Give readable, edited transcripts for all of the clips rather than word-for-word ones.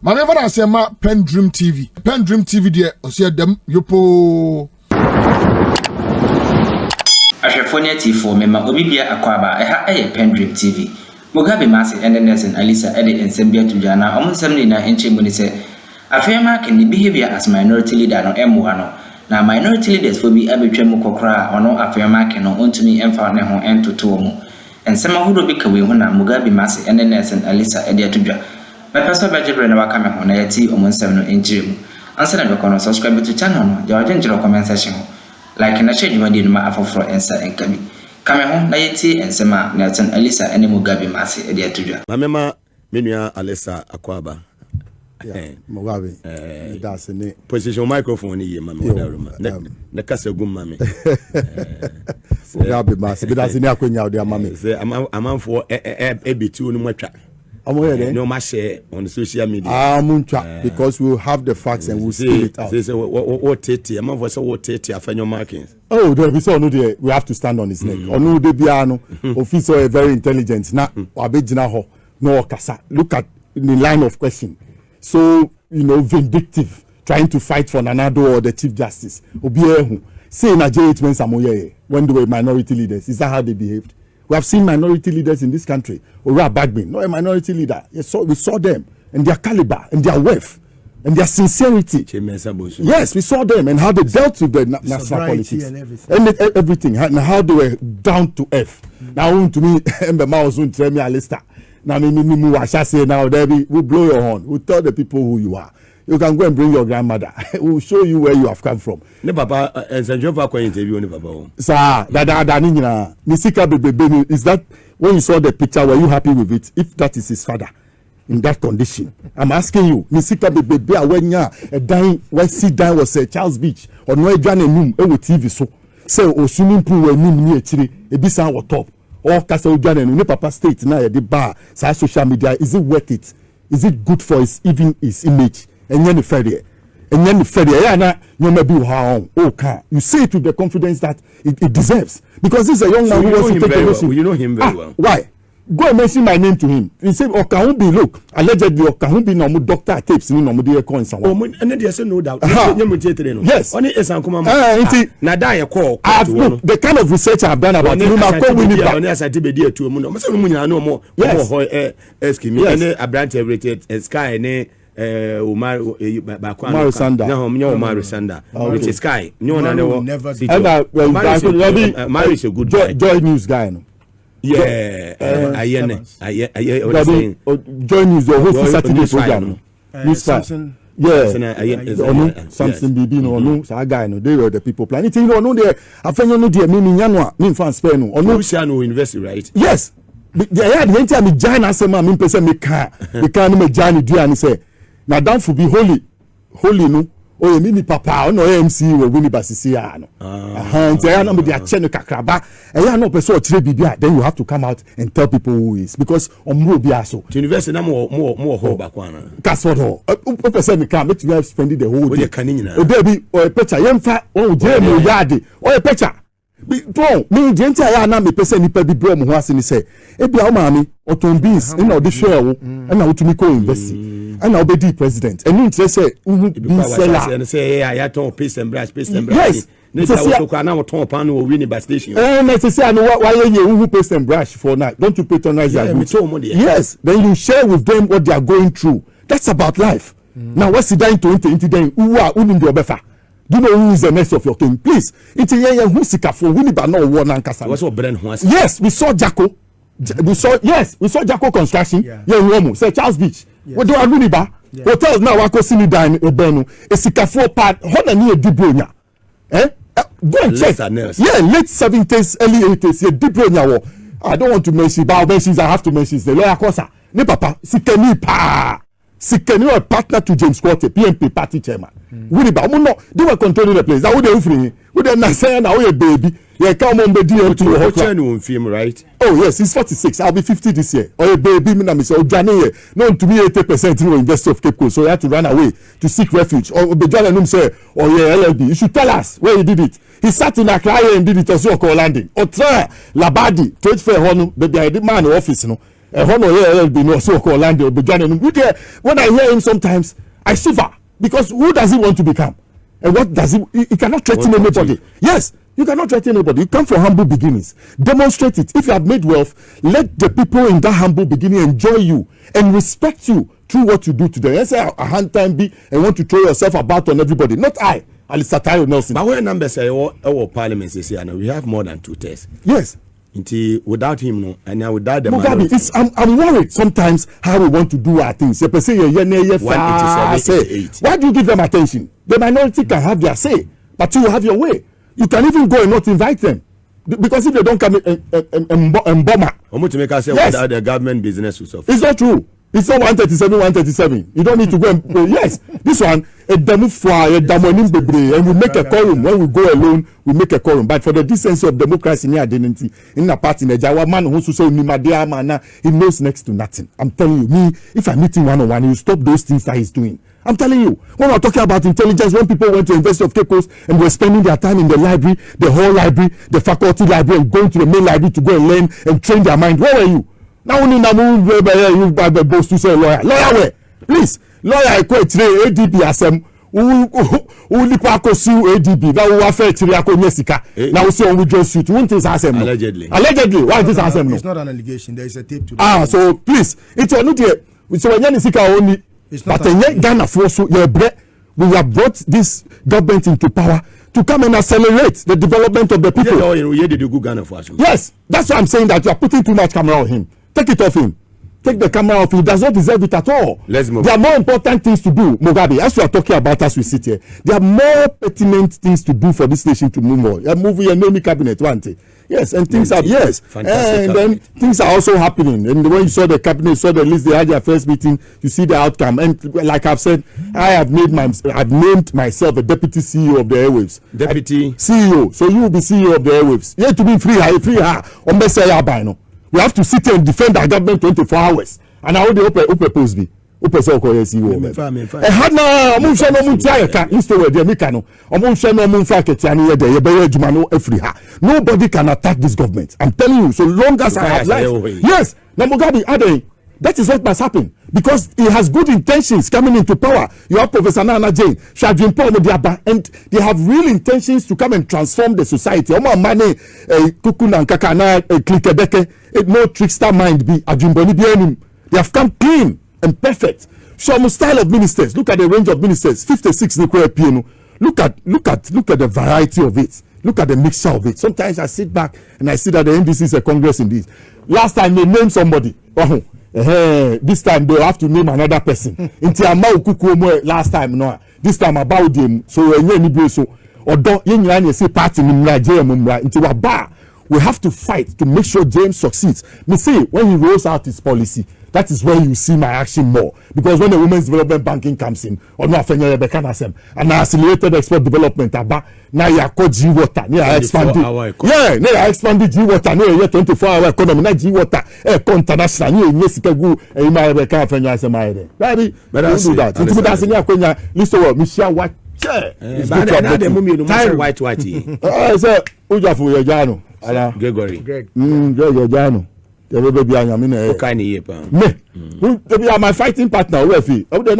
Mame fa na se ma PENDREAM TV. PENDREAM TV de o se dem yopo. Afenyo tifo mema obi bia akwaba eha eye PENDREAM TV. Mugabe mase Nelson Alisa ede ensembia tujana omunsem ni na enchemu ni se Afenyo Markin ni behavior as minority leader no emu ano na minority leaders for bi abetwam kokora ono Afenyo Markin no ontumi emfa ne ho entoto mu ensema hudo bi kawe ho na Mugabe mase Nelson Alisa ede atudwa mepeso bajebre na waka me ho na yati omunsem no enchemu ansa na bekono subscribe to channel no jawaje njiro comment section like na share jumadi no ma afoforo ensa enkabi kame ho na yeti ensema Nelson Alisa ene Mugabe mase ede atudwa mamema menua Alisa akwaba Mugabe that's the position microphone ye mama na kasa gum mama Mugabe mase be that's the akwenya ode mama say amanfo ebitu no matwa no ma share on social media muntwa because we will have the facts and we'll see it out say what tete amanfo say what tete Afenyo Markin there be so no there we have to stand on his neck onu de bia no officer very intelligent na abegina ho no kasa look at the line of question. So, vindictive, trying to fight for Nanado or the Chief Justice. Obiehu. Say Nigeria when they were minority leaders. Is that how they behaved? We have seen minority leaders in this country. Ora Bagbin, not a minority leader. Yes, we saw them and their caliber and their worth and their sincerity. Yes, we saw them and how they dealt with the national politics and everything. And how they were down to earth. Now, to me, Mbema was going to tell me a list. Now, now, Debbie, we'll blow your horn. We'll tell the people who you are. You can go and bring your grandmother. We'll show you where you have come from. Ne papa, interview ne papa. Sir, is that when you saw the picture, were you happy with it? If that is his father in that condition, I'm asking you, Nisika baby, when ya a dying, when sit down was a Charles Beach or no John and Noom, TV so say, or swimming pool when Noom near Chile, a bisa or top. Or Castle Jordan, no papa state now the bar, social media, is it worth it? Is it good for his image? And then the Freddy, yeah, no maybe how you say it with the confidence that it deserves. Because this is a young man who wants to take a risk. You know him very well. Why? Go and mention my name to him. He said, Okahumbi, look, allegedly Okahumbi no doctor tapes no mo dey call someone. And there is no doubt. Yes. Only Esankuma. Na da ye call. The kind of research I've done about him, I call Winnie back. Only as I did be to mu no. Mo no more. Yes. Eskimi ene abrante rated Sky ene Umar Bakwan. Sanda. No, Umar Sanda. Which is Sky. No, never. Mary is a good guy. Joy News guy no. Yeah, Joy News, the whole Saturday program. Samson. Yeah, Samson BB no, so guy no, they were the people planning. You know, there. Afenyo no there. Me nyanwa, me fan spare no. No, no university, right? Yes. Yeah, the entire me join as man, me person me can no me join do and say, now down for be holy no. Oh, mini papa, no MC we win basisi ya no. Ntia na me dey ache no kakraba. Eya no person o kire bibia, then you have to come out and tell people who is because omro bia so. To university na more ho back one. Casford ho. O person me come make you spend the whole day. O kan nyina. O dey bi o picture yemfa o je mo yade. O picture. Bon, me dey ntia ya na me person nipa bi bro mo ho ase ni say. E bia o maami, o ton beans, na o dey share wo, na o tumi ko invest. And I'll be the president. And you say, and say, I don't pay some brush. Yes. Station. And I say, I know why you pay some brush for now. Don't you patronize their goods? Yes. Then you share with them what they are going through. That's about life. Now, what's the dying to into them? Who are in the Obefa? Do you know who is the next of your king? Please. It's a who's sick for winning, but no one and Casa. Yes, we saw Jacko. We saw Jacko construction. Yeah, say Charles Beach. What do I really ba? Hotels now wako sini dine ebenu. Esikafo part hona ni edibronya. Go and check. Yeah, late 70s, early 80s. Yeah, dibronya wo. I don't want to mention, but I have to mention the lawyer Kosa. Ne papa, Sikeni pa. Sikeni a partner to James Court, PMP party chairman. Really ba? No, they were controlling the place. That would they free. Would they not say now a baby? Yeah, come on, baby. Film, right? Oh yes, he's 46. I'll be 50 this year. Or a baby, me say, no, to me 80% in University of Cape Coast, so he had to run away to seek refuge. Or the journal say, oh yeah, LLB. You should tell us where he did it. He sat in Accra and did it as your landing. Or try Labadi, trade fair, baby, I did man in office, no. When I hear him sometimes, I shiver because who does he want to become? And what does he cannot threaten anybody. Yes, you cannot threaten anybody. You come from humble beginnings. Demonstrate it. If you have made wealth, let the people in that humble beginning enjoy you and respect you through what you do to them. Let's say a hand time be and want to throw yourself about on everybody. Not I, Alistair Tayo Nelson. But when numbers say our parliament is here, we have more than 2 tests. Yes. Without him, no, and now without the Mugabe, I'm worried sometimes how we want to do our things. Why do you give them attention? The minority can have their say, but you have your way. You can even go and not invite them. Because if they don't come and bomber. Without the government business will suffer. It's not true. It's not 137. You don't need to go and yes. This one, and we make a quorum. When we go alone, we make a quorum. But for the decency of democracy and identity, in a party, in a Jawa man who say he knows next to nothing. I'm telling you, me, if I'm meeting one-on-one, you stop those things that he's doing. I'm telling you, when we're talking about intelligence, when people went to University of Cape Coast and were spending their time in the library, the whole library, the faculty library, and going to the main library to go and learn and train their mind, where were you? Now only you boast to say lawyer where? Please, lawyer equate ADB asem who lipa sue ADB now who affect Nyesika now we say we just suit one thing asem allegedly why this asem no? It's not an allegation, there is a tape to that. So please it's not here so when Nyesika only but Ghana for so we have brought this government into power to come and accelerate the development of the people. Yes, that's why I'm saying that you are putting too much camera on him. Take it off him. Take the camera off. He does not deserve it at all. Let's move. There are more important things to do, Mugabe. As we are talking about as we sit here, there are more pertinent things to do for this nation to move on. You're moving your name cabinet, one thing. Yes, and things are and then things are also happening. And when you saw the cabinet, you saw the list, they had their first meeting, you see the outcome. And like I've said, I've named myself a deputy CEO of the airwaves. Deputy CEO. So you will be CEO of the airwaves. You have to be free. We have to sit here and defend our government 24 hours. And I will open post be. Nobody can attack this government. I'm telling you, so long as I have life. Yes, Mugabe, that is what must happen. Because he has good intentions coming into power. You have Professor Nana Jane, Shadwin Paul Modiaba, and they have real intentions to come and transform the society. No trickster mind be Ajumboni Bianim. They have come clean and perfect. Some style of ministers. Look at the range of ministers. 56 nuclear piano. Look at the variety of it. Look at the mixture of it. Sometimes I sit back and I see that the NDC is a congress in this. Last time they named somebody. This time they have to name another person. Last time no. This time about them. So we have to fight to make sure James succeeds. Me see when he rolls out his policy, that is when you see my action more. Because when the Women's Development Banking comes in, or no Afenyo and accelerated export development, now you are called G water, now you expanded. Yeah, now you expanded G water, now you 24-hour economy, now G water, international, now you see go and you might become Afenyo as a matter. Baby, but I do that. Into that, you are list of Michelle White. White. Gregory. Jano. Maybe I'm my fighting partner. Maybe we're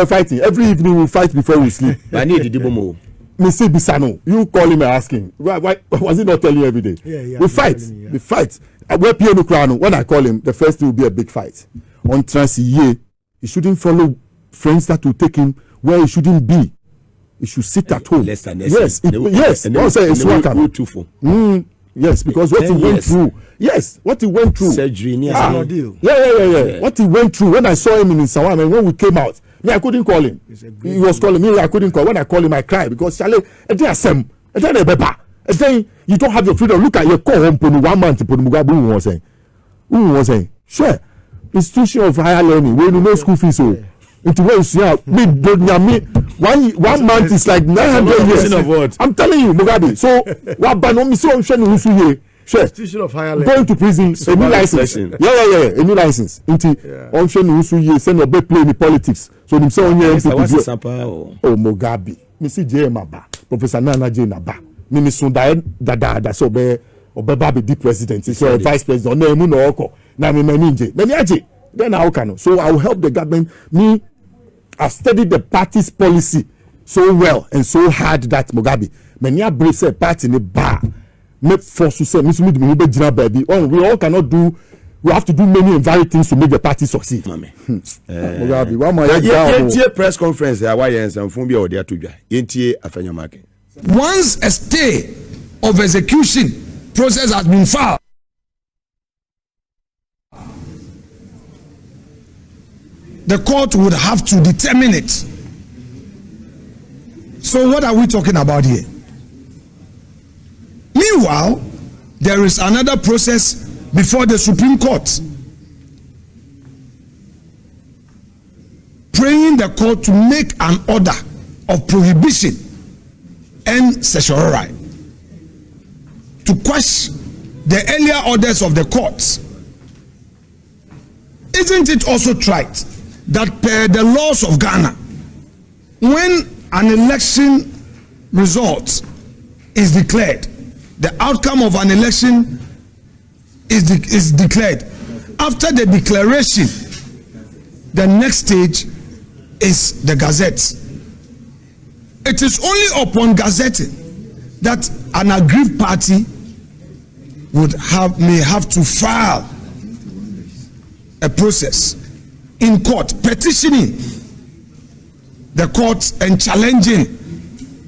fighting. Every evening we fight before we sleep. I need the Dibomo. Mr. Bisano, you call him and ask him. Why was he not telling you every day? Yeah, we fight. We fight. When I call him, the first thing will be a big fight. On Transiye, he shouldn't follow friends that will take him where he shouldn't be. He should sit at home. Yes. Don't say it's welcome. Yes, because what he went through. Yes, what he went through. Surgery, Yeah. What he went through. When I saw him in Sawam and when we came out, me, I couldn't call him. He was calling me. I couldn't call. When I called him, I cried because Charlie, and then you don't have your freedom. Look at your call home. 1 month. Who was saying? Sure. Institution of higher learning. We no school fees. So into where you see out. 1 month is like 900 years. I'm telling you, Mugabe. So what banomi so on institution of higher learning. Going to prison, a new license. Yeah. A new license. Into option who send a big play in politics. So them so on here. Oh Mugabe. Me see JM Aba. Professor Nana Jane Aba. Me sunda da so be obeba be the president so vice president na emu na oko na me nje then how can so I will help the government. Me, I've studied the party's policy so well and so hard that Mugabe many a brave say party in the bar make force to say baby we all cannot do. We have to do many and varied things to make the party succeed. Mugabe, one more press conference. Afenyo Markin. Once a stay of execution process has been filed, the court would have to determine it. So what are we talking about here? Meanwhile, there is another process before the Supreme Court, praying the court to make an order of prohibition and certiorari to quash the earlier orders of the courts. Isn't it also trite that per the laws of Ghana, when an election result is declared, the outcome of an election is declared. After the declaration, the next stage is the gazette. It is only upon gazetting that an aggrieved party may have to file a process in court, petitioning the court and challenging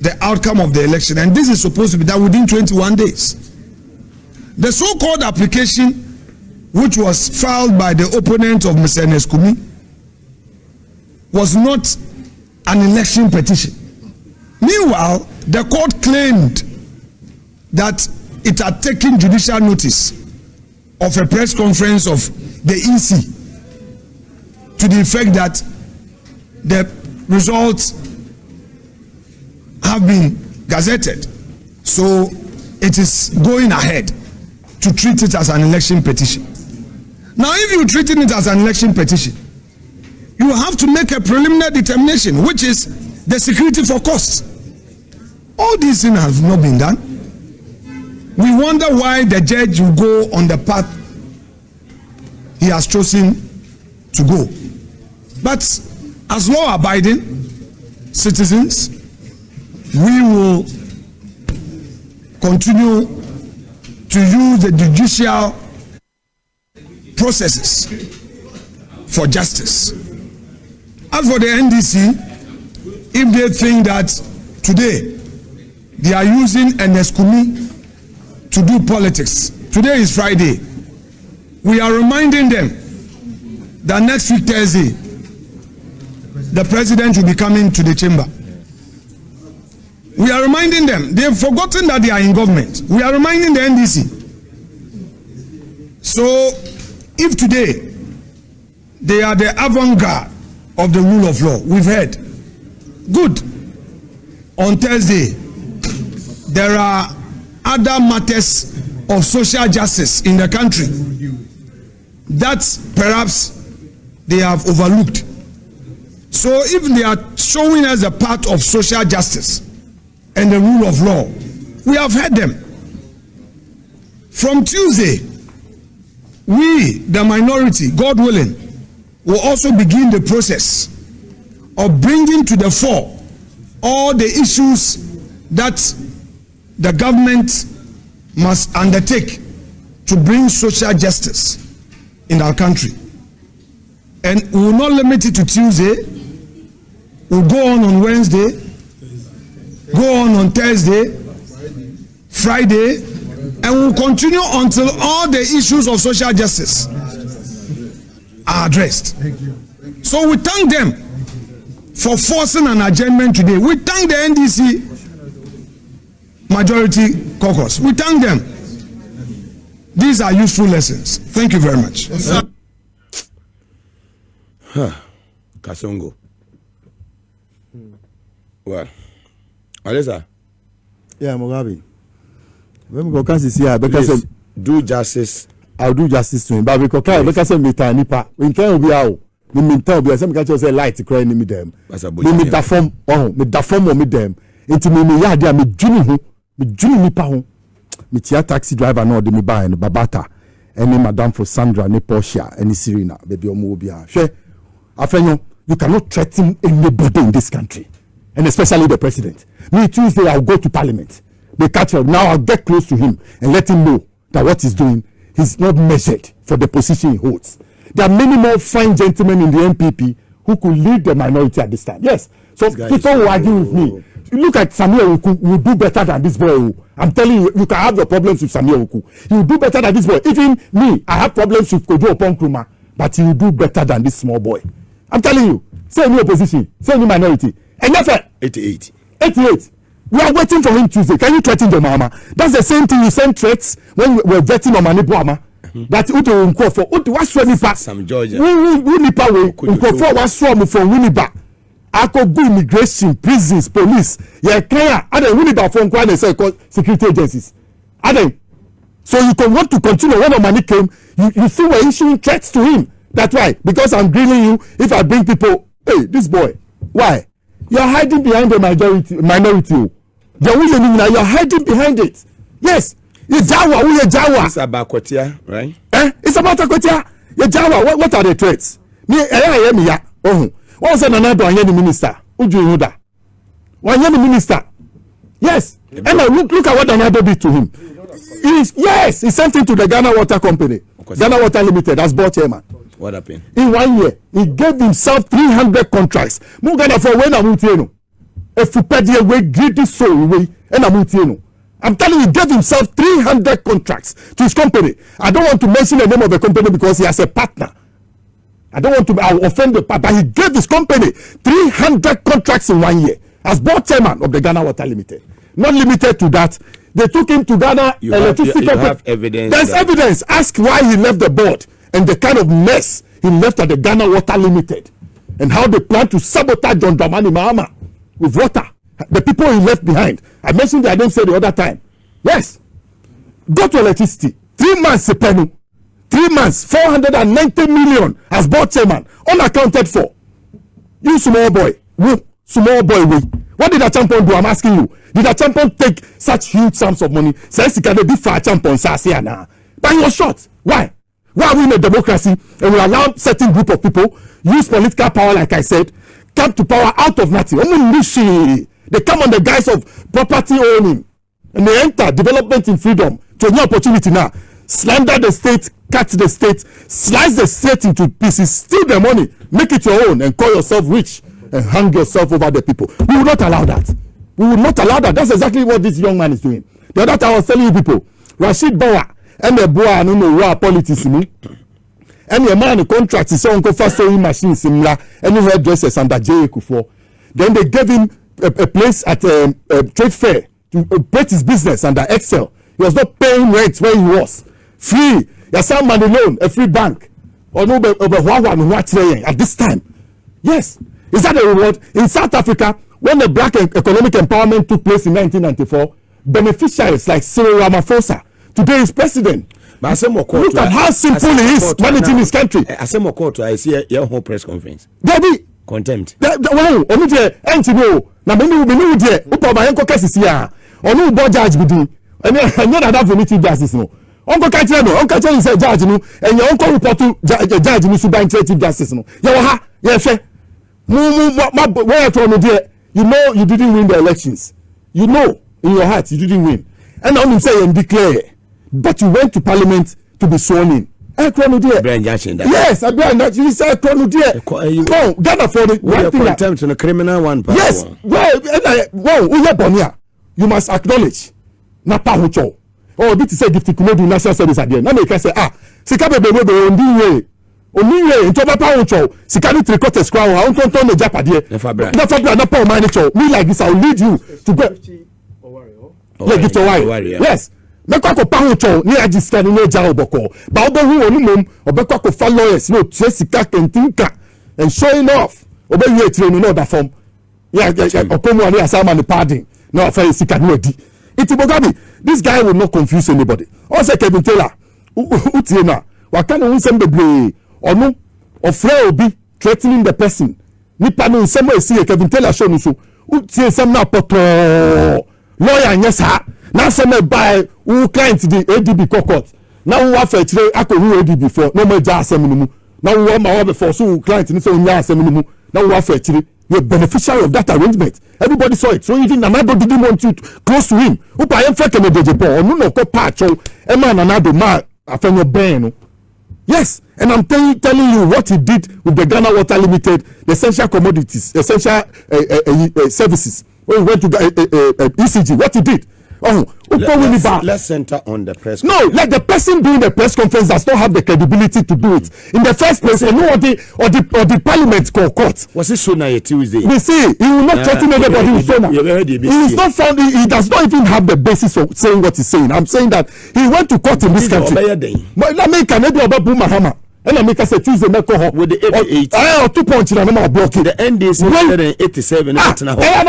the outcome of the election. And this is supposed to be done within 21 days. The so-called application, which was filed by the opponent of Mr. Neskumi, was not an election petition. Meanwhile, the court claimed that it had taken judicial notice of a press conference of the EC to the effect that the results have been gazetted. So it is going ahead to treat it as an election petition. Now, if you treat it as an election petition, you have to make a preliminary determination, which is the security for costs. All these things have not been done. We wonder why the judge will go on the path he has chosen to go. But as law-abiding citizens, we will continue to use the judicial processes for justice. As for the NDC, if they think that today they are using Neskumi to do politics, today is Friday, we are reminding them that next week Thursday, the president will be coming to the chamber. We are reminding them, they have forgotten that they are in government. We are reminding the NDC. So, if today they are the avant-garde of the rule of law, we've heard, good. On Thursday, there are other matters of social justice in the country that perhaps they have overlooked. So if they are showing us a part of social justice and the rule of law, we have heard them. From Tuesday, we, the minority, God willing, will also begin the process of bringing to the fore all the issues that the government must undertake to bring social justice in our country. And we will not limit it to Tuesday. We'll go on Wednesday, go on Thursday, Friday, and we'll continue until all the issues of social justice are addressed. So we thank them for forcing an adjournment today. We thank the NDC majority caucus. We thank them. These are useful lessons. Thank you very much. Kasongo. Well, Alisa. Yeah, Mugabe. When we go see here, because do justice. I'll do justice to him. But we can because me nipa. We can be out. Me tell be some can say light cry ni me dem. Me da form me da form me dem. Enti me ya dia me dwuni ho. Me dwuni nipa ho. Mitia taxi driver no de me buy and Babata. Any Madame for Sandra, ne Portia, any Serena, baby Omobia. She, Afenyo, you cannot threaten anybody in this country, and especially the president. Me Tuesday, I'll go to Parliament. They catch him. Now I'll get close to him and let him know that what he's doing, he's not measured for the position he holds. There are many more fine gentlemen in the MPP who could lead the minority at this time. Yes. So people who argue with me. You look at Samuel Oku, will do better than this boy. I'm telling you, you can have your problems with Samuel Oku. He will do better than this boy. Even me, I have problems with Kojo Oponkruma, but he will do better than this small boy. I'm telling you. Say new opposition, say new minority. And that's 88. 88. We are waiting for him Tuesday. Can you threaten the mama? That's the same thing you send threats when we were vetting on Manibuama. That Uto Unko for Uto was Swanipa. Some Georgia. Unipa way. Unko for was swam from Winnipeg. Ako go immigration, prisons, police. Yeah, clear. Are they Winnipeg from Kwan and security agencies? Are they? So you can want to continue when the money came. You see we're issuing threats to him. That's why. Because I'm grilling you. If I bring people, hey, this boy. Why? You're hiding behind the minority. You're hiding behind it. Yes. Jawa. It's about Kotia, right? It's about Kotia. Jawa. What are the threats? What's another one minister? Uju one minister. Yes. And now look at what another did to him. He sent him to the Ghana Water Company. Ghana Water Limited as board chairman. What happened? In 1 year, he gave himself 300 contracts. Mugana for when I'm if you pay the way, greedy soul way, and I'm telling you, he gave himself 300 contracts to his company. I don't want to mention the name of the company because he has a partner. I don't want to I'll offend the partner, but he gave his company 300 contracts in 1 year as board chairman of the Ghana Water Limited. Not limited to that, they took him to Ghana Electricity Company. Have evidence. There's evidence. Ask why he left the board and the kind of mess he left at the Ghana Water Limited and how they plan to sabotage John Dramani Mahama with water. The people he left behind. I mentioned that I didn't say the other time. Yes. Go to electricity. 3 months, Sepenu. 3 months, 490 million as board chairman, unaccounted for. You small boy. Small boy. What did a champion do? I'm asking you. Did a champion take such huge sums of money? Says he can be for a champion. But he was short. Why? Why are we in a democracy and we allow certain group of people use political power, like I said, come to power out of nothing? They come on the guise of property owning and they enter development in freedom to a new opportunity now. Slander the state, cut the state, slice the state into pieces, steal the money, make it your own and call yourself rich and hang yourself over the people. We will not allow that. We will not allow that. That's exactly what this young man is doing. The other time I was telling you people, Rashid Bawa and the boy I don't know where politics and the man contract is on fast sewing machines similar and hairdressers under J. Kufuor. Then they gave him a place at a trade fair to operate his business under Excel. He was not paying rent where he was. Free. There's some money loan, a free bank. Or no at this time. Yes. Is that a reward? In South Africa, when the black economic empowerment took place in 1994, beneficiaries like Cyril Ramaphosa today is president. But look at how simple he is managing his country. I see your whole press conference. Daddy. Contempt. Well, only the NTO. Now, we know the Upper Case here. Or no board judge with you. And you're not have to justice. No. Uncle Catchano, Uncle Catchano said judge, and your uncle report to judge in Suban justice. No. Yes, where you from there? You know you didn't win the elections. You know in your heart you didn't win. And I'm saying and declare. But you went to Parliament to be sworn in. Yes, I you said no, Ghana for the one thing. Attempt on a criminal one. Yes, you must acknowledge. Napa Hucho. Oh, this is a gift to national service again. Now they can say, Sikabe only way into Papa Hucho. Sikani tricote square. I don't know the Japadi. Never Napa manager. Me like this, I'll lead you to go. Gift warrior. Yes. Mekwa Pahucho ni register ni ja oboko. Ba obo hu onimom obekwa ko fa lawyers no sika kentinka and showing off. Obe wi etire no that form. Yeah, okomu ani asama ni pardon. No fa sika ni odi. Itibogabi, this guy will not confuse anybody. Also Kevin Taylor, utie na, wakana unsem bebre, onu, ofre obi, threatening the person. Nipa no unsem we see Kevin Taylor show nusu, utie sem na poto. lawyer yes ha na say me buy who client the ADB court na who afa chire akohu ADB before no me ja asem mu na who ma before so client ni say onya asem mu na who afa chire you're beneficiary of that arrangement. Everybody saw it. So even Nanado didn't want you close to him. Upa yem feke me deje po. Onu no ko patcho. Ema Nanado ma Afenyo ben. Yes, and I'm telling you what he did with the Ghana Water Limited, the essential commodities, essential services. When he went to ECG, what he did. Let's center on the press conference. No, like the person doing the press conference does not have the credibility to do it. In the first place, or the parliament court. Was it Sona Tuesday? We see, he will not threaten anybody with Sona. He is not found, he does not even have the basis of saying what he's saying. I'm saying that he went to court in this country. But let me can do about Mahama. And I make us a Tuesday with the 88. I 2 points in a number of blocking. The end is 187. I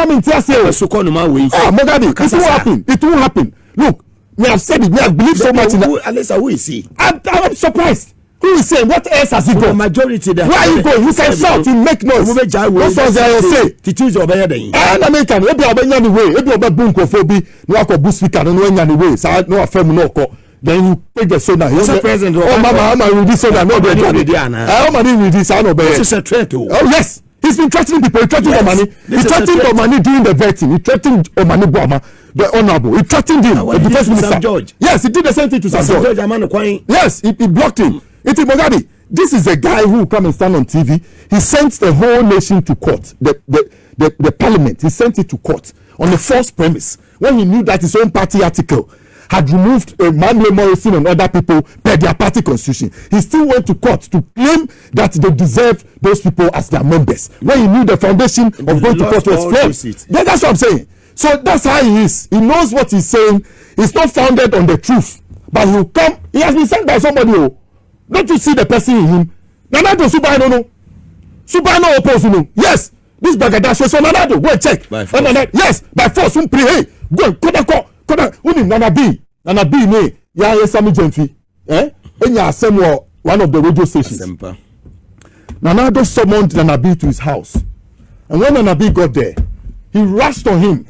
mean, Mogadi, it won't happen. It won't happen. Look, me have said it. Me have believed so much in that. Unless who is he? I'm surprised. Who is saying what else has he got? The majority. Where are you going? You can shout. You make noise. What was I say? Titu's over there. And American. Maybe I'll be anyway. Maybe I'll be bunkophobia. No, I could boost speaker. No, anyway. So I know a firm no call. Then you take the soda. What's the president? Oh, Mama, I'm ready soda. No, I'm ready this. I know better. This is a threat. Oh, yes. He's been threatening people. He threatened Omani. He threatened Omani during the vetting. He threatened Omani Boma, the honorable. He threatened him, the defense minister. George. Yes, he did the same thing to Sam George. Yes, he blocked him. Iti Mogadi, this is a guy who come and stand on TV. He sent the whole nation to court. The parliament. He sent it to court on the false premise when he knew that his own party article had removed Manuel Morrison and other people per their party constitution. He still went to court to claim that they deserve those people as their members. When he knew the foundation of going to court was flawed. Yeah, that's what I'm saying. So that's how he is. He knows what he's saying. It's not founded on the truth. But he'll come. He has been sent by somebody. Don't you see the person in him? Nanado Subano no. Subano opposed. Yes. This Bagadash was Nanado. Go and check. Yes. By force. Hey. Go and Koda uni Nana B ne ya Sami Jenfi enya asem one of the radio stations. Nanado summoned Nana B to his house, and when Nana B got there, he rushed on him.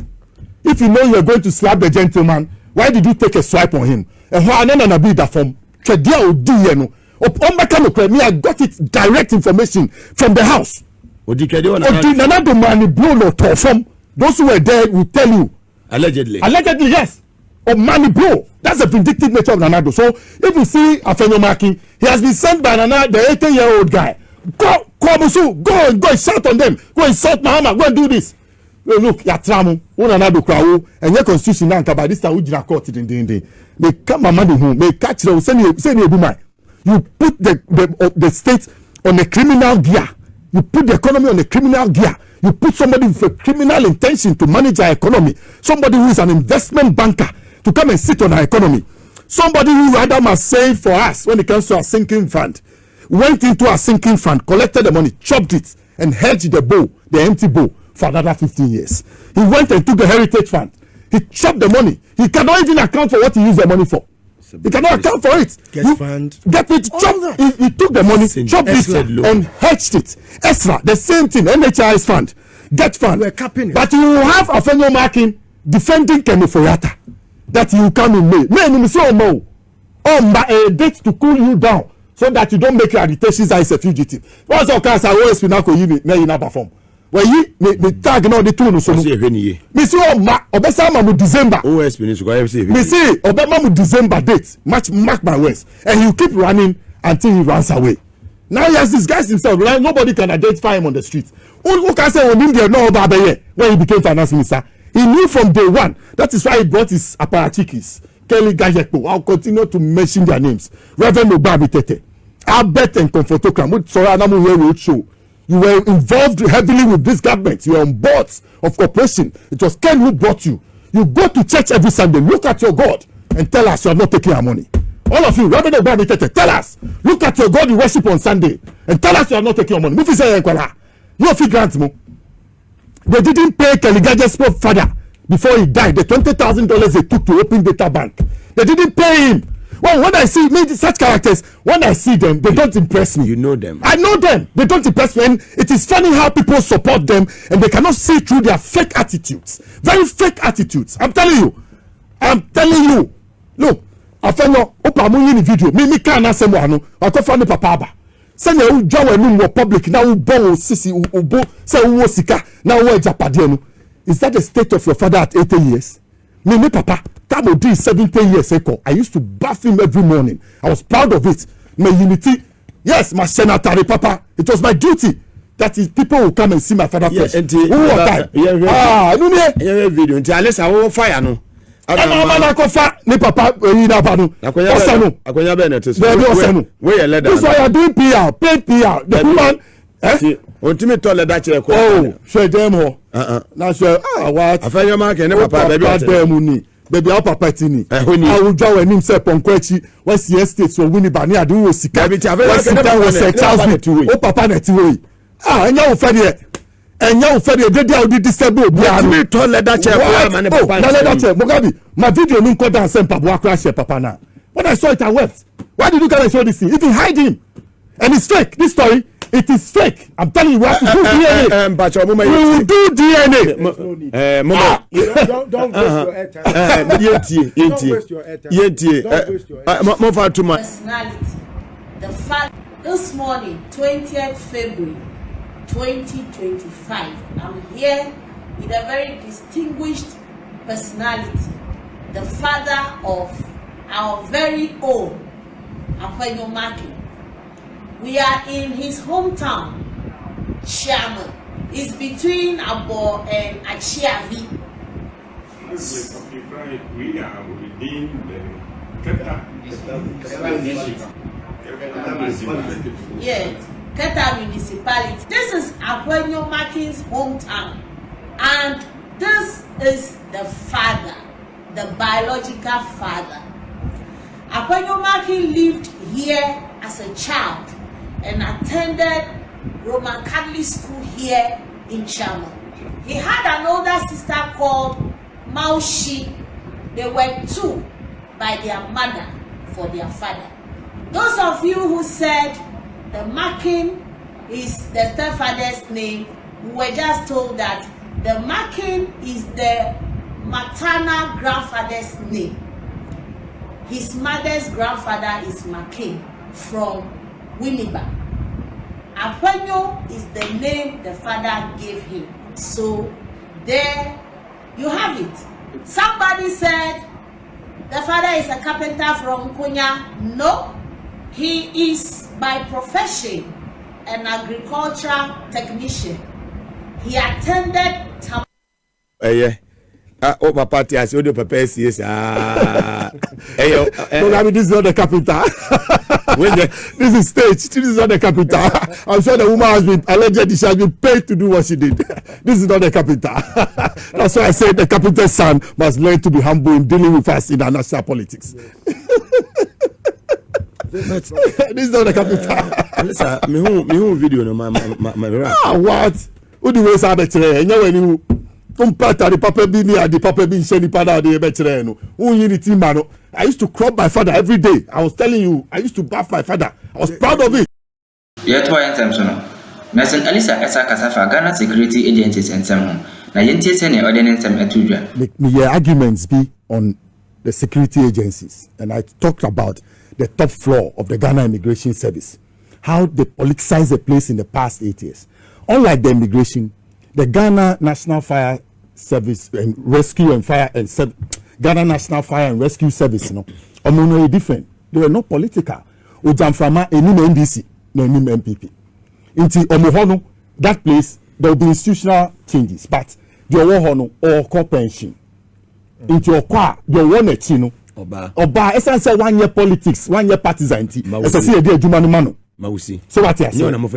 If you know you are going to slap the gentleman, why did you take a swipe on him? And why Nana B that from Tredia Odi no me I got it direct information from the house. Odi Nanado mani blow no to from those who were there will tell you. Allegedly, yes. Or money bro. That's the vindictive nature of Nanado. So if you see Afenyo Markin, he has been sent by the 18-year-old guy. Go and shout on them. Go and insult Mahama. Go and do this. Look, Yatramu, Nanado Krawo, and your constitution now by this time we did court in the they come my money home. They catch them. Send you You put the state on a criminal gear. You put the economy on a criminal gear. You put somebody with a criminal intention to manage our economy. Somebody who is an investment banker to come and sit on our economy. Somebody who rather must save for us when it comes to our sinking fund. Went into our sinking fund, collected the money, chopped it, and hedged the empty bowl, for another 15 years. He went and took the heritage fund. He chopped the money. He cannot even account for what he used the money for. He cannot account for it. He took the money, chopped it, and hedged it. Esra, the same thing. NHIS fund, debt fund. But you will have Afenyo Markin defending Kemi Foyata that you come in May. A date to cool you down so that you don't make your agitations as a fugitive. What's our case? I always will not go in now perform. Well, me tag now the tune so. Me see Obesa mu December. OS minister go say. Me see Obama mu December date. Mark my words. And he'll keep running until he runs away. Now he has disguised himself. Like nobody can identify him on the street. Who can say on India no Obaba when he became finance minister? He knew from day one. That is why he brought his apparatchiks. Kelly Gajekpo. I'll continue to mention their names. Reverend Obabi Tete, Albert and Comfortokram. Sorry, Anamu here will show. You were involved heavily with this government. You were on boards of corporation. It was Ken who brought you. You go to church every Sunday. Look at your God and tell us you are not taking our money. All of you, Reverend Obabi Tete, tell us. Look at your God you worship on Sunday and tell us you are not taking our money. Mufi say you fi grant mo. They didn't pay Kelly Gajespo's father before he died. The $20,000 they took to open data bank. They didn't pay him. Well, when I see such characters, when I see them, they don't impress me. You know them. I know them. They don't impress me. And it is funny how people support them and they cannot see through their fake attitudes. Very fake attitudes. I'm telling you. Look, Afenyo, opa mu yin video. Me can na semo ano. Akofa ni papa aba. Send you join in public now bo sisi ubo say wo sika now wo japade no. Is that the state of your father at 80 years? Me papa, that would do 70 years ago. I used to bath him every morning. I was proud of it. My unity. Yes, my senator, papa. It was my duty. That is, people will come and see my father first. Yeah, video. Unless I will fire no. I go fire. Me papa, This why you doing PR, paid PR. The woman. Ultimate toilet that chair. Oh, share them all. Now share. What? Afenyo Markin, papa, baby, our papa tini. I will draw a name say Ponkwechi. What's the estate so winning bani? I do was sika. What's the time was Charles Netway? Oh, papa Netway. And you Freddy. And you Freddy. They are the disabled. We toilet that chair. Mugabe, my video no come down send papa crash papa now. When I saw it, I wept. Why did you come and show this thing? Even hide him. And it's fake. This story. It is fake. I'm telling you, we have to do DNA. We will do DNA. Don't waste your airtime. Don't waste your airtime. Personality. The fact this morning, 20th February 2025, I'm here with a very distinguished personality, the father of our very own Afenyo Markin. We are in his hometown, Chairman. It's between Abo and Achiavi. We are within the municipality. Yeah, Keta municipality. This is Afenyo Markin's hometown. And this is the father, the biological father. Afenyo Markin lived here as a child and attended Roman Catholic school here in Chama. He had an older sister called Maushi. They were two by their mother for their father. Those of you who said the Markin is the stepfather's name, we were just told that the Markin is the maternal grandfather's name. His mother's grandfather is Markin from Winneba. Afenyo is the name the father gave him. So there you have it. Somebody said the father is a carpenter from Konya. No, he is by profession an agricultural technician. He attended oh, papa, yes, you do prepare yes. This is not the capital. This is stage. This is not the capital. I'm sure the woman has been allegedly she has been paid to do what she did. This is not the capital. That's why I say the capital's son must learn to be humble in dealing with us in our national politics. This is not the capital. Me video no my what? Who do we say betre? Enye we ni compare the papa be near the papa be sheni pada de betre no. Who unity man. I used to crop my father every day. I was telling you, I used to bath my father. I was proud of it. Yet why intentional? Nelson Elisa Esa Kasafa Ghana security agencies and some na yenti sene ordinance etudwa. Me arguments be on the security agencies, and I talked about the top floor of the Ghana Immigration Service, how they politicized the place in the past 8 years. Unlike the immigration, the Ghana National Fire Service and Rescue and Fire and Ghana National Fire and Rescue Service, no, are different. They were not political. Ujamframa enim NDC, no enim MPP. Inti omohono, that place there will be institutional changes, but the owohono or core pension. Inti okwa the one chino. Oba essentially 1 year politics, 1 year partisan. Essentially the Jumanu Mano. Mausi. So what you say? Madam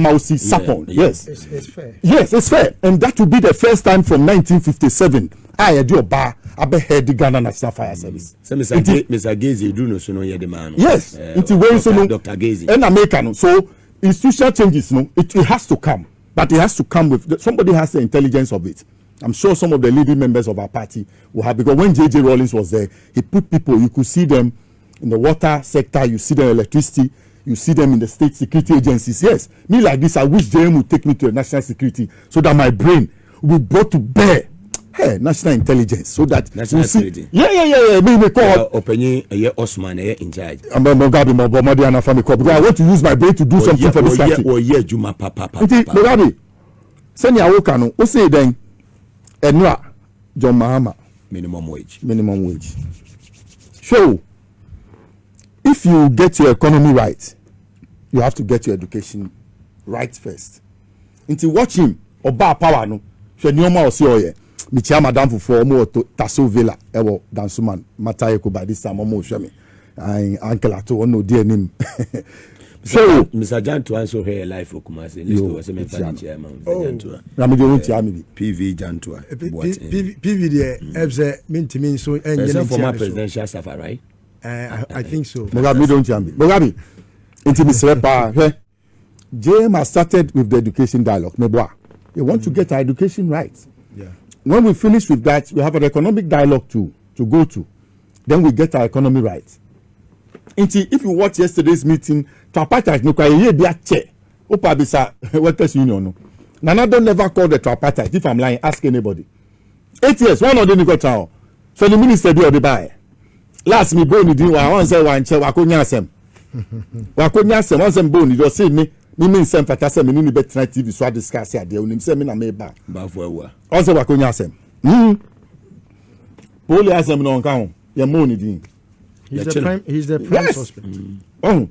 Mausi Sapon. Yes. It's fair. Yes, it's fair. And that will be the first time from 1957 I do a bar head the Ghana National Fire Service. So Mr. Gezi do no so no the man. Yes. It's very so Dr. Gezi. And American. So institutional changes, no, it has to come. But it has to come with somebody has the intelligence of it. I'm sure some of the leading members of our party will have, because when J.J. Rawlings was there, he put people, you could see them in the water sector, you see them in electricity, you see them in the state security agencies. Yes, me like this, I wish JM would take me to the national security so that my brain will be brought to bear. Hey, national intelligence, so that national security. Yeah. Me call Openye Osman in charge. I'm Mugabe, because I want to use my brain to do something for this country. Oh yeah, Juma papa. Mugabe, send your work on. What's it then? Enra, John Mahama. Minimum wage. So, if you get your economy right, you have to get your education right first. Until watch him oba power no. So nyoma osi oye. Mi chia madam for mo to Tasso Villa ewo Dansuman Mataye ko by this time mo hwe me. Ai uncle ato ono die nim. So Mr. Janto answer her life for Kumasi. Let's go say me fan chairman Janto. Ramide won tia me. PV Janto. PV there ebse mintimi so enye former presidential staff, right? I think so. Mugabe don't tia me. Mugabe into me sepa he. JM has started with the education dialogue. Meboa. They want to get our education right. Yeah. When we finish with that, we have an economic dialogue to go to. Then we get our economy right. If you watch yesterday's meeting, tripartite no kwaye be a chair. Opa bisa workers union no. Nana don't never call the tripartite. If I'm lying, ask anybody. 8 years, one of them got town. So the minister do the buy. Last me boni di wa wan say wan che wa konya asem. Wa konya asem wan say boni do say me nsem fata say me ni betra TV so discuss ya de onim say me na me ba. Ba fo ewa. Wan say wa konya asem. Poli asem no nka ho. Ye mo ni din. He's the prime suspect. Who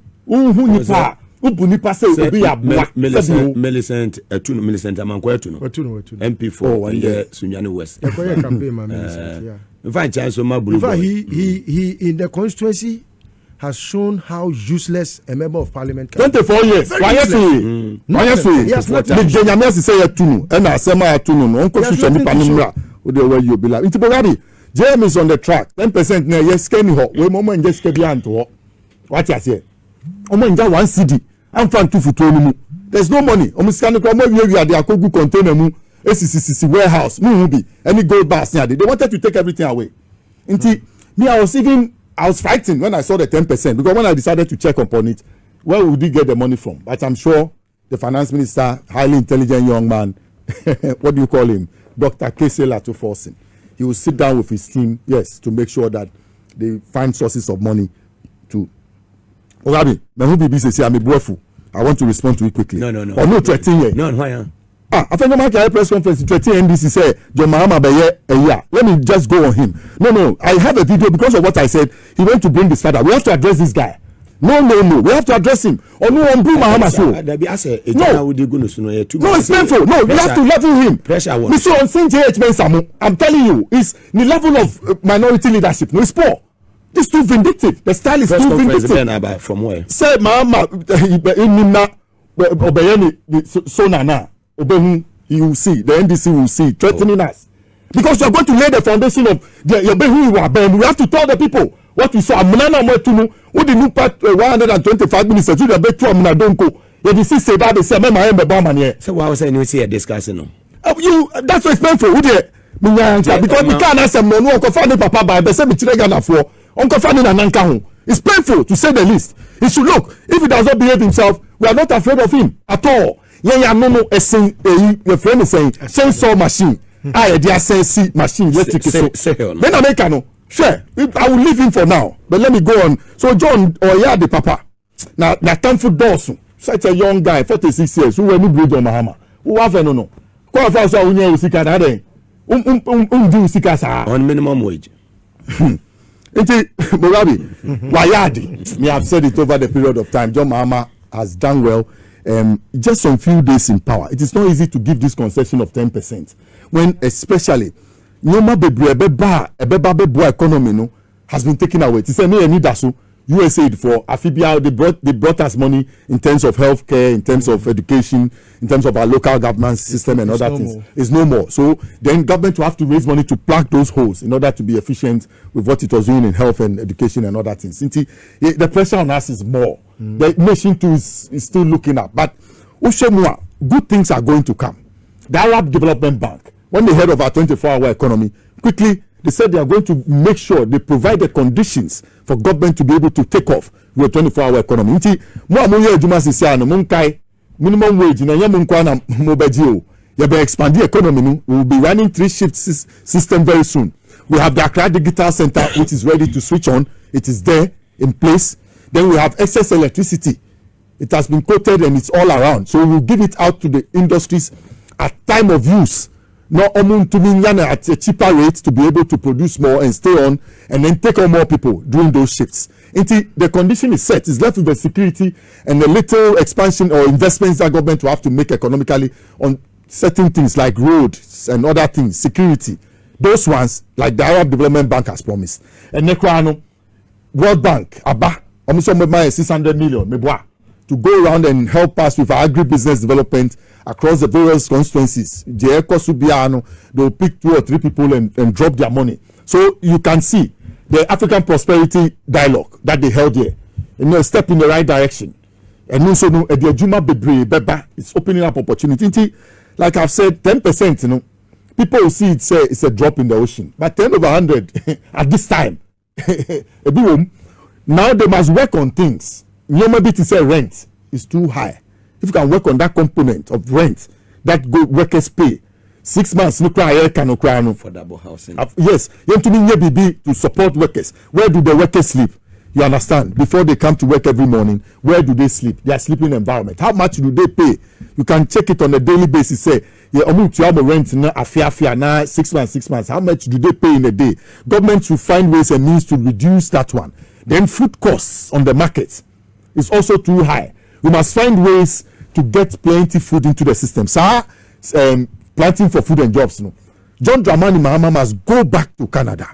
nipa ubu nipa say obi ya bua. Millicent Amankwa Etuno. MP4 and Sunyani West. The campaign man Millicent, yeah. In fact, he in the constituency has shown how useless a member of parliament can 24 years. Why you Yes, the Jenyamia say Etuno and Asema Etuno no onko susha nipa nimra. O de way you be like. Itibogadi JM is on the track. 10% na yes kenny ho. We momo nje sike bi anto ho. What you say? Omo nja 1 CD. I'm fan 2 futu onimu. There's no money. Omo sika no kwa mo wi ade akogu container mu. ACCC warehouse. No be any gold bars near. They wanted to take everything away. Inti me I was fighting when I saw the 10% because when I decided to check upon it, where would he get the money from? But I'm sure the finance minister, highly intelligent young man, what do you call him? Dr. Kesela to force him. He will sit down with his team, yes, to make sure that they find sources of money to. Ogabi, who be busy say I'm a boyful. I want to respond to it quickly. No. Or no 13 years. No, why? Afenyo Markin press conference 13 NDC say John Mahama beye a year. Let me just go on him. No. I have a video because of what I said. He went to bring this father. We have to address this guy. No. We have to address him. Or no one bring Mahama show. No, it's painful. No, we have to level him. Pressure. Mr. on Saint J.H. Mensamu, I'm telling you, it's the level of minority leadership. No, it's poor. It's too vindictive. The style is too vindictive. From where? Say Mahama in Obeyeni so nana. You will see, the NDC will see, threatening us. Because you are going to lay the foundation of your who you are. We have to tell the people what we saw. Amnana Mwetunu, who the new part 125 ministers, who the better Amnadonko. You see, say that they say, so why was I say discussing? That's so expensive. Because we can't ask them, no, Uncle Fanny Papa by the same Chiragana for Uncle Fanny Nanankahu. It's painful to say the least. He should look, if he does not behave himself, we are not afraid of him at all. No, your friend is saying chainsaw machine. I sense machine electric. Then I make no. Sure, I will leave him for now. But let me go on. So John the papa. Now time for Dawson. Such a young guy, 46 years, who went to bridge on Mahama. Who have no. Qualify so when you seek at do seek us on minimum wage. Mugabe, Wayadi. Me have said it over the period of time. John Mahama has done well. Just some few days in power, it is not easy to give this concession of 10% when especially economy no has been taken away. It's a need so USAID for Afibia, they brought us money in terms of healthcare, in terms of education, in terms of our local government system and other things. It's no more. So then government will have to raise money to plug those holes in order to be efficient with what it was doing in health and education and other things. The pressure on us is more. The nation too is still looking up. But Ushemua, good things are going to come. The Arab Development Bank, when they heard of our 24-hour economy, quickly they said they are going to make sure they provide the conditions for government to be able to take off with a 24-hour economy. Inti mo amuye ejuma sisi ano munkai minimum wage na yamu nkwa na mobeji o. You be expand the economy. No? We will be running 3-shift system very soon. We have the Accra Digital Center, which is ready to switch on. It is there in place. Then we have excess electricity. It has been quoted and it's all around. So we will give it out to the industries at time of use. Not at a cheaper rate to be able to produce more and stay on and then take on more people during those shifts. Until the condition is set, it's left with the security and the little expansion or investments that government will have to make economically on certain things like roads and other things, security. Those ones, like the Arab Development Bank has promised. And Nekwano, World Bank, Abba, almost 600 million, to go around and help us with our agribusiness development across the various constituencies. They will pick 2 or 3 people and drop their money. So you can see the African Prosperity Dialogue that they held here, a step in the right direction. And also, the Juma Beba is opening up opportunity. Like I've said, 10%, people will see it's a drop in the ocean. But 10 over 100 at this time, now they must work on things. Maybe to say rent is too high. If you can work on that component of rent that workers pay, 6 months, no cry, cannot cry no affordable housing. Yes, you have to be to support workers. Where do the workers sleep? You understand? Before they come to work every morning, where do they sleep? Their sleeping environment. How much do they pay? You can check it on a daily basis. Say, yeah, rent na 6 months. How much do they pay in a day? Government should find ways and means to reduce that one. Then food costs on the market is also too high. We must find ways to get plenty food into the system. So, planting for food and jobs. No, John Dramani Mahama must go back to Canada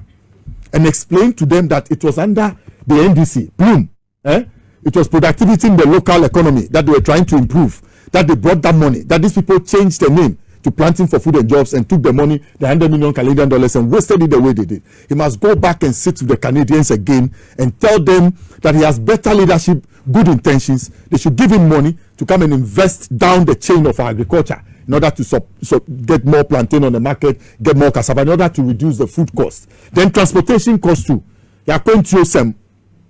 and explain to them that it was under the NDC, Bloom. It was productivity in the local economy that they were trying to improve, that they brought that money, that these people changed the name to planting for food and jobs and took the money, the $100 million Canadian dollars, and wasted it the way they did. He must go back and sit with the Canadians again and tell them that he has better leadership, good intentions. They should give him money to come and invest down the chain of agriculture in order to get more plantain on the market, get more cassava, in order to reduce the food cost. Then transportation costs too. They are going to some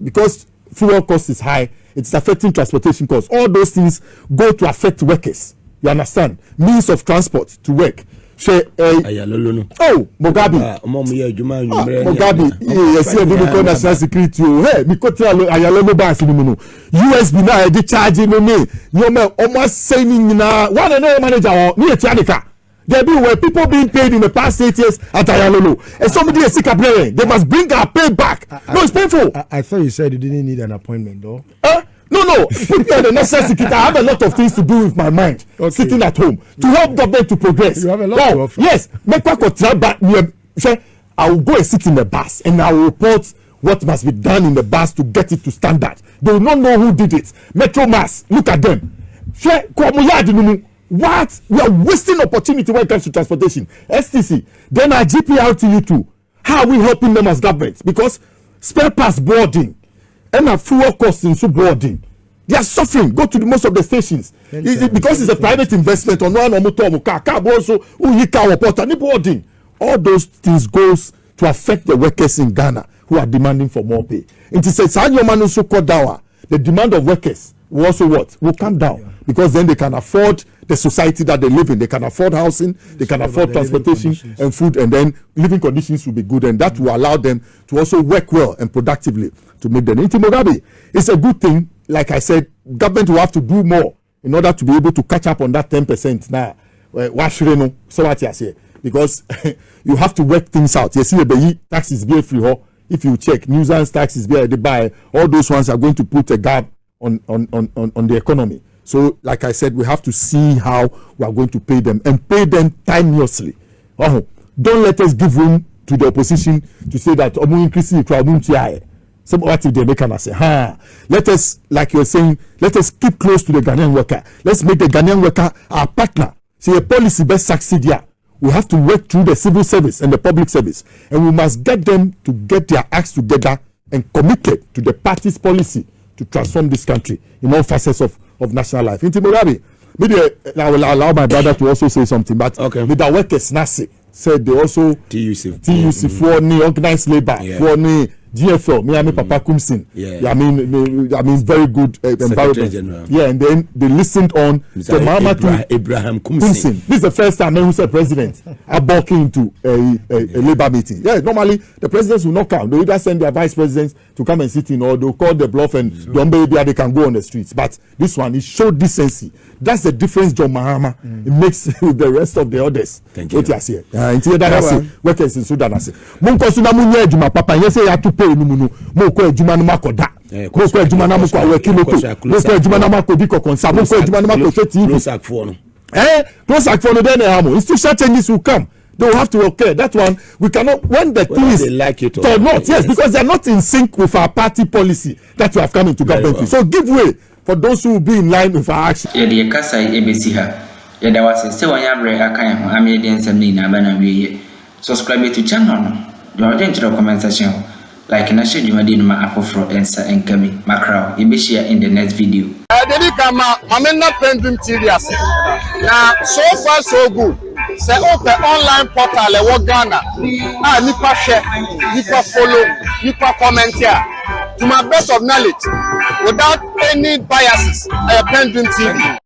because fuel cost is high. It's affecting transportation costs. All those things go to affect workers. You understand? Means of transport to work. Oh, Mugabe. Mugabe. Yes, you do national security. Hey, because ayalono ba sinimuno. USB na dey charge me. You me almost saying na one and no manager ni etianika. There be where people being paid in the past 8 years at Ayalolo. And somebody is sick of playing. They must bring our pay back. No, it's painful. I thought you said you didn't need an appointment, though. No. Put me on the necessity. I have a lot of things to do with my mind. Okay. Sitting at home to help government to progress. You have a lot to offer. Yes. I will go and sit in the bus and I will report what must be done in the bus to get it to standard. They will not know who did it. Metro Mass, look at them. What? We are wasting opportunity when it comes to transportation. STC. Then our GPRTU too. How are we helping them as government? Because spare parts boarding and our fuel costs in boarding. They are suffering. Go to most of the stations. Because it's a private investment on one or motor car also boarding. All those things goes to affect the workers in Ghana who are demanding for more pay. It is the demand of workers will also will come down because then they can afford the society that they live in. They can afford housing, they can afford transportation and food, and then living conditions will be good, and that will allow them to also work well and productively to make them. Mugabe, it's a good thing. Like I said, government will have to do more in order to be able to catch up on that 10% now. Because you have to work things out. You see, the tax is being free. If you check, nuisance tax is being buy. All those ones are going to put a gap on the economy. So, like I said, we have to see how we are going to pay them and pay them timelessly. Don't let us give room to the opposition to say that increasing some what they make and say, let us, like you're saying, let us keep close to the Ghanaian worker. Let's make the Ghanaian worker our partner. See, a policy best succeed here. We have to work through the civil service and the public service, and we must get them to get their acts together and committed to the party's policy to transform this country in all facets of national life. Maybe I will allow my brother to also say something, but with the workers, Nasi. said they also TUC for the organized labor for the GFL. Me Papa Kumsin. I mean very good environment. Yeah, and then they listened on to Muhammad Abraham Kumsin. This is the first time who said president are walking into a labor meeting. Yeah, normally the presidents will not come. They either send their vice presidents to come and sit in, or they'll call the bluff and they can go on the streets. But this one, it showed decency. That's the difference, John Mahama. It makes the rest of the others. Thank you. What you say? Workers in Sudan. Mun kosuna munye juma papa yese ya tupe numunu. Mo ko ejuma no makoda. Mo ko ejuma na mo ko we kiloko. Mo ko ejuma na mako biko konsa. Mo ko ejuma na mako TV. Close for no. Close for no then amo. Institutional changes will come. They will have to occur. That one we cannot. When the thing is they like it or not, yes, because they are not in sync with our party policy that we have come into government with. So give way for those who will be in line with our action. Yeah, the kasa ABC ha. Yeah, there was a still one yabre akanya ho amede nsem na ba na wiye. Subscribe to channel no. Don't enter the comment section. Like na share jumadi no ma afofro ensa enkami makraw. You be share in the next video. Dedi kama mamena Pendream TV ase. Na so far so good. Say open online portal e wo Ghana. Nipa share, nipa follow, nipa comment here. To my best of knowledge, without any biases, Pendream TV.